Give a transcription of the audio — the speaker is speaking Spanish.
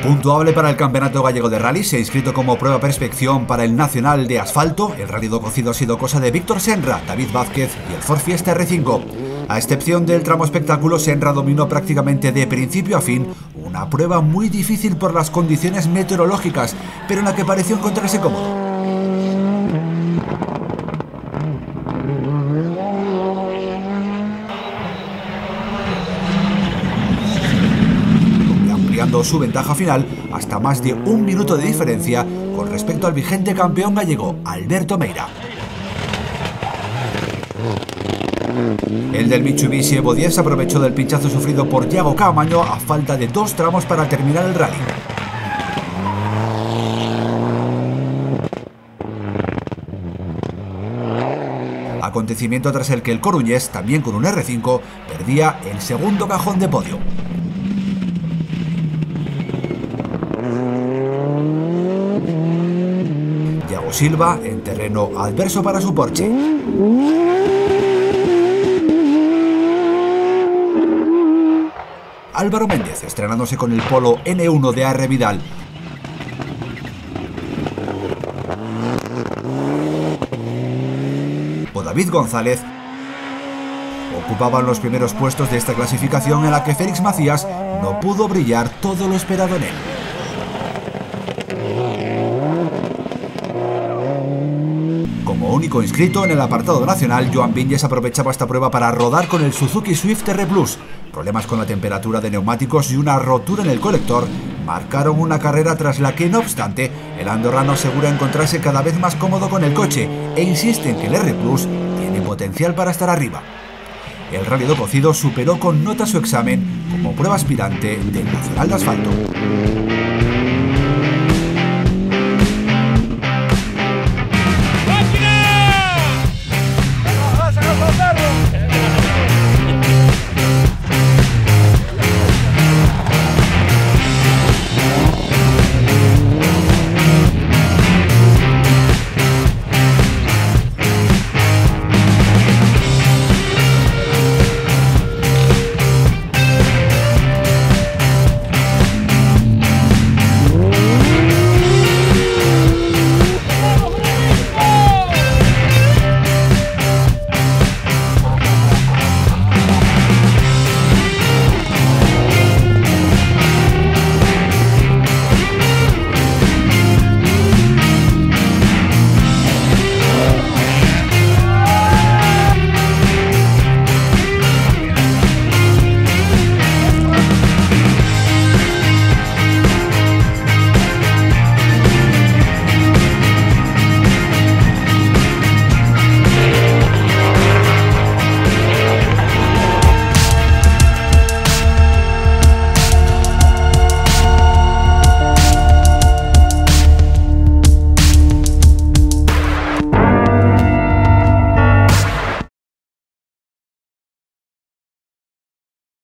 Puntuable para el Campeonato Gallego de Rally, se ha inscrito como prueba perfección para el Nacional de Asfalto. El rally do Cocido ha sido cosa de Víctor Senra, David Vázquez y el Ford Fiesta R5. A excepción del tramo espectáculo, Senra dominó prácticamente de principio a fin una prueba muy difícil por las condiciones meteorológicas, pero en la que pareció encontrarse cómodo. Ampliando su ventaja final hasta más de un minuto de diferencia con respecto al vigente campeón gallego, Alberto Meira. El del Mitsubishi Evo 10 aprovechó del pinchazo sufrido por Yago Caamaño a falta de 2 tramos para terminar el rally. Acontecimiento tras el que el coruñés, también con un R5, perdía el segundo cajón de podio. Yago Silva en terreno adverso para su Porsche. Álvaro Méndez estrenándose con el Polo N1 de AR Vidal. O David González ocupaban los primeros puestos de esta clasificación, en la que Félix Macías no pudo brillar todo lo esperado en él. Como único inscrito en el apartado nacional, Joan Viñes aprovechaba esta prueba para rodar con el Suzuki Swift R Plus. Problemas con la temperatura de neumáticos y una rotura en el colector marcaron una carrera tras la que, no obstante, el andorrano asegura encontrarse cada vez más cómodo con el coche e insiste en que el R Plus tiene potencial para estar arriba. El Rally do Cocido superó con nota su examen como prueba aspirante del Nacional de Asfalto.